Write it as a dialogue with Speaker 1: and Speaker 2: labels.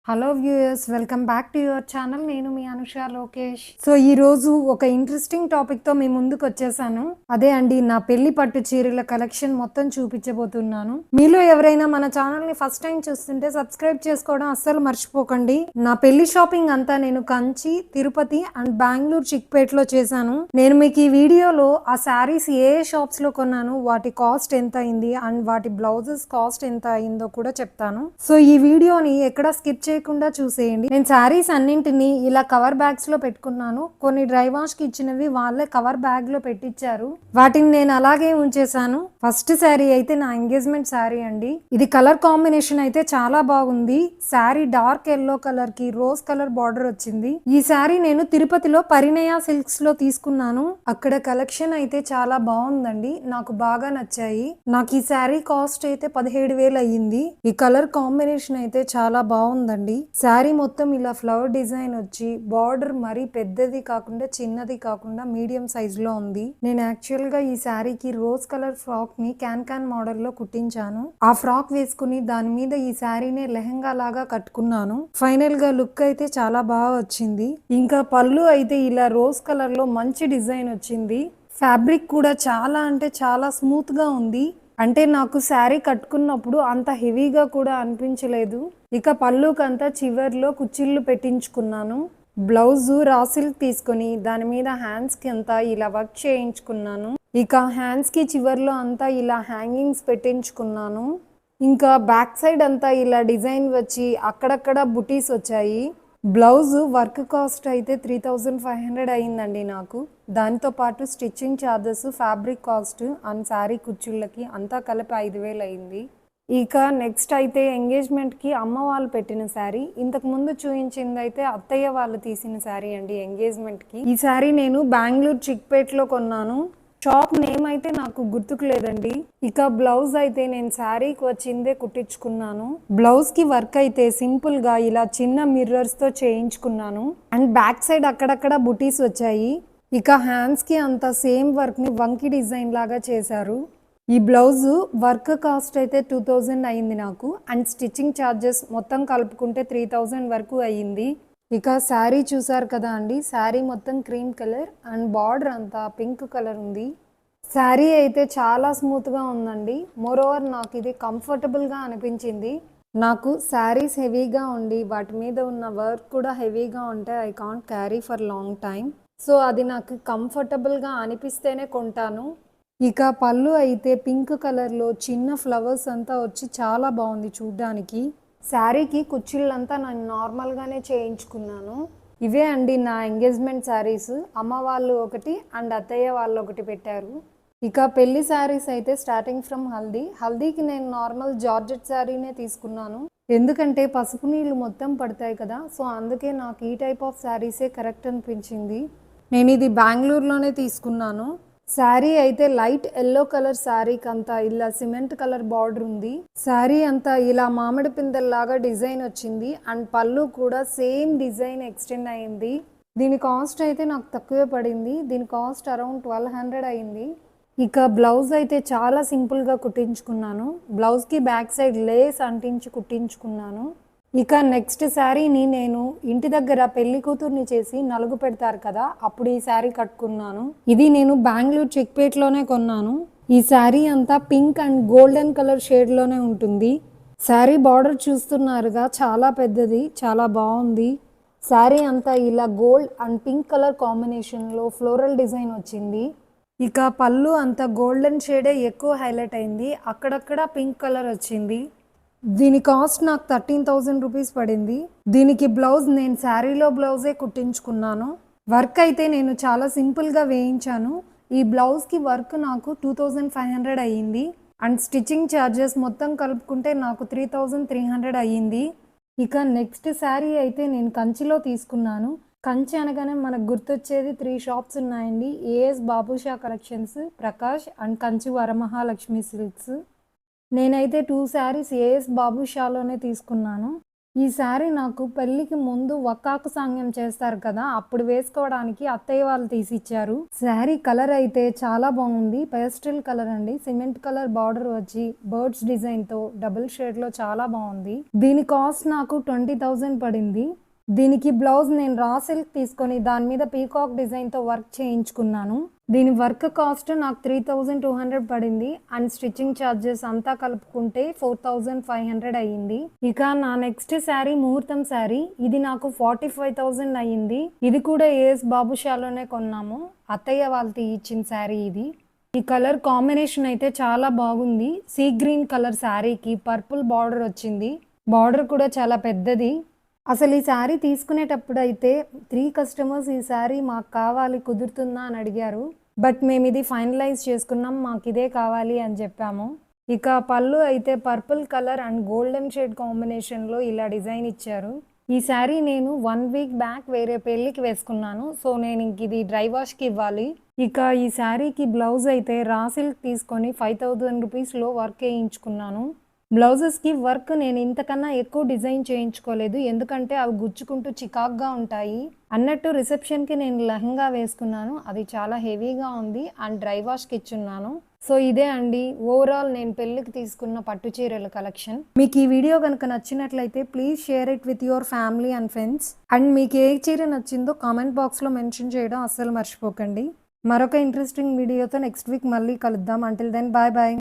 Speaker 1: Hello viewers, welcome back to your channel. నేను మీ Anusha Lokesh. So ఈ రోజు ఒక ఇంట్రెస్టింగ్ టాపిక్ తో మీ ముందుకు వచ్చేసాను. అదే అండి, నా పెళ్లి పట్టు చీరల కలెక్షన్ మొత్తం చూపించబోతున్నాను. మీలో ఎవరైనా మన ఛానల్ ని ఫస్ట్ టైం చూస్తుంటే సబ్స్క్రైబ్ చేసుకోవడం అస్సలు మర్చిపోకండి. నా పెళ్లి షాపింగ్ అంతా నేను కంచి, తిరుపతి అండ్ బెంగళూరు చిక్పేటలో చేశాను. నేను మీకు ఈ వీడియోలో ఆ శారీస్ ఏ షాప్స్ లో కొన్నాను, వాటి కాస్ట్ ఎంత అయింది అండ్ వాటి బ్లౌజెస్ కాస్ట్ ఎంత అయిందో కూడా చెప్తాను. సో ఈ వీడియోని ఎక్కడ స్కిప్ చేయకుండా చూసేయండి. నేను శారీస్ అన్నింటినీ ఇలా కవర్ బ్యాగ్స్ లో పెట్టుకున్నాను. కొన్ని డ్రై వాష్ కి ఇచ్చినవి వాళ్ళే కవర్ బ్యాగ్ లో పెట్టించారు. వాటిని నేను అలాగే ఉంచేసాను. ఫస్ట్ శారీ అయితే నా ఎంగేజ్మెంట్ శారీ అండి. ఇది కలర్ కాంబినేషన్ అయితే చాలా బాగుంది. శారీ డార్క్ ఎల్లో కలర్ కి రోజ్ కలర్ బార్డర్ వచ్చింది. ఈ శారీ నేను తిరుపతిలో పరిణయ సిల్క్స్ లో తీసుకున్నాను. అక్కడ కలెక్షన్ అయితే చాలా బాగుందండి, నాకు బాగా నచ్చాయి. నాకు ఈ శారీ కాస్ట్ అయితే 17,000 అయ్యింది. ఈ కలర్ కాంబినేషన్ అయితే చాలా బాగుందండి. శారీ మొత్తం ఇలా ఫ్లవర్ డిజైన్ వచ్చి బార్డర్ మరీ పెద్దది కాకుండా చిన్నది కాకుండా మీడియం సైజ్ లో ఉంది. నేను యాక్చువల్ గా ఈ శారీకి రోజ్ కలర్ ఫ్రాక్ ని క్యాన్ మోడల్ లో కుట్టించాను. ఆ ఫ్రాక్ వేసుకుని దాని మీద ఈ శారీనే లెహంగా లాగా కట్టుకున్నాను. ఫైనల్ గా లుక్ అయితే చాలా బాగా వచ్చింది. ఇంకా పళ్ళు అయితే ఇలా రోజ్ కలర్ లో మంచి డిజైన్ వచ్చింది. ఫ్యాబ్రిక్ కూడా చాలా అంటే చాలా స్మూత్ గా ఉంది. అంటే నాకు శారీ కట్టుకున్నప్పుడు అంత హెవీగా కూడా అనిపించలేదు. ఇక పళ్ళుకంతా చివర్లో కుచ్చిళ్ళు పెట్టించుకున్నాను. బ్లౌజ్ రా సిల్క్ తీసుకొని దాని మీద హ్యాండ్స్ కి అంతా ఇలా వర్క్ చేయించుకున్నాను. ఇక హ్యాండ్స్ కి చివర్లో అంతా ఇలా హ్యాంగింగ్స్ పెట్టించుకున్నాను. ఇంకా బ్యాక్ సైడ్ అంతా ఇలా డిజైన్ వచ్చి అక్కడక్కడ బుటీస్ వచ్చాయి. బ్లౌజ్ వర్క్ కాస్ట్ అయితే 3,500 అయిందండి నాకు. దానితో పాటు stitching charges, fabric cost and sari కుచ్చుళ్ళకి అంతా కలిపి 5,000 అయింది. ఇక నెక్స్ట్ అయితే ఎంగేజ్మెంట్కి అమ్మ వాళ్ళు పెట్టిన శారీ. ఇంతకు ముందు చూపించింది అయితే అత్తయ్య వాళ్ళు తీసిన శారీ అండి ఎంగేజ్మెంట్కి. ఈ శారీ నేను బెంగళూరు చిక్పేటలో కొన్నాను. షాప్ నేమ్ అయితే నాకు గుర్తుకు లేదండి. ఇక బ్లౌజ్ అయితే నేను శారీకి వచ్చిందే కుట్టించుకున్నాను. బ్లౌజ్ కి వర్క్ అయితే సింపుల్ గా ఇలా చిన్న మిర్రర్స్ తో చేయించుకున్నాను. అండ్ బ్యాక్ సైడ్ అక్కడక్కడ బుటీస్ వచ్చాయి. ఇక హ్యాండ్స్ కి అంత సేమ్ వర్క్ ని వంకి డిజైన్ లాగా చేశారు. ఈ బ్లౌజ్ వర్క్ కాస్ట్ అయితే 2,000 అయింది నాకు. అండ్ స్టిచ్చింగ్ ఛార్జెస్ మొత్తం కలుపుకుంటే 3,000 వరకు అయ్యింది. ఇక శారీ చూసారు కదా అండి, శారీ మొత్తం క్రీమ్ కలర్ అండ్ బార్డర్ అంతా పింక్ కలర్ ఉంది. శారీ అయితే చాలా స్మూత్గా ఉందండి. మోరోవర్ నాకు ఇది కంఫర్టబుల్గా అనిపించింది. నాకు శారీస్ హెవీగా ఉండి వాటి మీద ఉన్న వర్క్ కూడా హెవీగా ఉంటే I can't carry for long time. So అది నాకు కంఫర్టబుల్గా అనిపిస్తేనే కొంటాను. ఇక పళ్ళు అయితే పింక్ కలర్లో చిన్న ఫ్లవర్స్ అంతా వచ్చి చాలా బాగుంది చూడ్డానికి. శారీకి కుచ్చిళ్ళంతా నేను నార్మల్గానే చేయించుకున్నాను. ఇవే అండి నా ఎంగేజ్మెంట్ శారీస్. అమ్మ వాళ్ళు ఒకటి అండ్ అత్తయ్య వాళ్ళు ఒకటి పెట్టారు. ఇక పెళ్లి శారీస్ అయితే స్టార్టింగ్ ఫ్రమ్ హల్దీకి నేను నార్మల్ జార్జెట్ శారీనే తీసుకున్నాను. ఎందుకంటే పసుపు నీళ్ళు మొత్తం పడతాయి కదా, సో అందుకే నాకు ఈ టైప్ ఆఫ్ శారీసే కరెక్ట్ అనిపించింది. నేను ఇది బెంగళూరులోనే తీసుకున్నాను. శారీ అయితే లైట్ ఎల్లో కలర్ శారీకి అంతా ఇలా సిమెంట్ కలర్ బార్డర్ ఉంది. శారీ అంతా ఇలా మామిడి పిందెల్లాగా డిజైన్ వచ్చింది. అండ్ పళ్ళు కూడా సేమ్ డిజైన్ ఎక్స్టెండ్ అయింది. దీని కాస్ట్ అయితే నాకు తక్కువే పడింది. దీని కాస్ట్ అరౌండ్ 1,200 అయింది. ఇక బ్లౌజ్ అయితే చాలా సింపుల్గా కుట్టించుకున్నాను. బ్లౌజ్కి బ్యాక్ సైడ్ లేస్ అంటించి కుట్టించుకున్నాను. ఇక నెక్స్ట్ శారీని నేను ఇంటి దగ్గర పెళ్లి కూతుర్ని చేసి నలుగు పెడతారు కదా, అప్పుడు ఈ శారీ కట్టుకున్నాను. ఇది నేను బెంగళూరు చిక్పేటలోనే కొన్నాను. ఈ శారీ అంతా పింక్ అండ్ గోల్డెన్ కలర్ షేడ్లోనే ఉంటుంది. శారీ బార్డర్ చూస్తున్నారుగా, చాలా పెద్దది, చాలా బాగుంది. శారీ అంతా ఇలా గోల్డ్ అండ్ పింక్ కలర్ కాంబినేషన్లో ఫ్లోరల్ డిజైన్ వచ్చింది. ఇక పళ్ళు అంతా గోల్డెన్ షేడే ఎక్కువ హైలైట్ అయింది, అక్కడక్కడ పింక్ కలర్ వచ్చింది. దీని కాస్ట్ నాకు 13,000 రూపీస్ పడింది. దీనికి బ్లౌజ్ నేను శారీలో బ్లౌజే కుట్టించుకున్నాను. వర్క్ అయితే నేను చాలా సింపుల్గా వేయించాను. ఈ బ్లౌజ్కి వర్క్ నాకు 2,500 అయ్యింది. అండ్ స్టిచ్చింగ్ ఛార్జెస్ మొత్తం కలుపుకుంటే నాకు 3,300 అయ్యింది. ఇక నెక్స్ట్ శారీ అయితే నేను కంచిలో తీసుకున్నాను. కంచి అనగానే మనకు గుర్తొచ్చేది 3 షాప్స్ ఉన్నాయండి. AS Babusha collections, Prakash and Kanchi Varamahalakshmi silks. నేనైతే 2 శారీస్ ఏఎస్ బాబుషాలోనే తీసుకున్నాను. ఈ శారీ నాకు పెళ్ళికి ముందు వక్కాకు సాంగ్యం చేస్తారు కదా, అప్పుడు వేసుకోవడానికి అత్తయ్య వాళ్ళు తీసిచ్చారు. శారీ కలర్ అయితే చాలా బాగుంది. పేస్టల్ కలర్ అండి. సిమెంట్ కలర్ బార్డర్ వచ్చి బర్డ్స్ డిజైన్ తో డబుల్ షేడ్ లో చాలా బాగుంది. దీని కాస్ట్ నాకు 20,000 పడింది. దీనికి బ్లౌజ్ నేను రా సిల్క్ తీసుకొని దాని మీద పీకాక్ డిజైన్ తో వర్క్ చేయించుకున్నాను. దీని వర్క్ కాస్ట్ నాకు 3,200 పడింది అండ్ స్టిచ్చింగ్ ఛార్జెస్ అంతా కలుపుకుంటే 4,500 అయ్యింది. ఇక నా నెక్స్ట్ శారీ ముహూర్తం శారీ. ఇది నాకు 45,000 అయ్యింది. ఇది కూడా ఏఎస్ బాబుషాలోనే కొన్నాము. అత్తయ్య వాళ్ళకి ఇచ్చిన శారీ ఇది. ఈ కలర్ కాంబినేషన్ అయితే చాలా బాగుంది. సీ గ్రీన్ కలర్ శారీకి పర్పుల్ బార్డర్ వచ్చింది. బార్డర్ కూడా చాలా పెద్దది. అసలు ఈ శారీ తీసుకునేటప్పుడు అయితే 3 కస్టమర్స్ ఈ శారీ మాకు కావాలి, కుదురుతుందా అని అడిగారు. బట్ మేము ఇది ఫైనలైజ్ చేసుకున్నాం, మాకు ఇదే కావాలి అని చెప్పాము. ఇక పళ్ళు అయితే purple colour and golden shade కాంబినేషన్లో ఇలా డిజైన్ ఇచ్చారు. ఈ శారీ నేను 1 వీక్ బ్యాక్ వేరే పెళ్ళికి వేసుకున్నాను. సో నేను ఇంక ఇది డ్రై వాష్కి ఇవ్వాలి. ఇక ఈ శారీకి బ్లౌజ్ అయితే రా సిల్క్ తీసుకొని 5,000 రూపీస్లో వర్క్ వేయించుకున్నాను. బ్లౌజెస్కి వర్క్ నేను ఇంతకన్నా ఎక్కువ డిజైన్ చేయించుకోలేదు, ఎందుకంటే అవి గుచ్చుకుంటూ చికాక్గా ఉంటాయి. అన్నట్టు రిసెప్షన్కి నేను లెహంగా వేసుకున్నాను. అది చాలా హెవీగా ఉంది అండ్ డ్రై వాష్కి ఇచ్చున్నాను. సో ఇదే అండి ఓవరాల్ నేను పెళ్ళికి తీసుకున్న పట్టు చీరల కలెక్షన్. మీకు ఈ వీడియో కనుక నచ్చినట్లయితే please share it with your family and friends. And మీకు ఏ చీర నచ్చిందో కామెంట్ బాక్స్లో మెన్షన్ చేయడం అస్సలు మర్చిపోకండి. మరొక ఇంట్రెస్టింగ్ వీడియోతో నెక్స్ట్ వీక్ మళ్ళీ కలుద్దాం. Until then bye bye.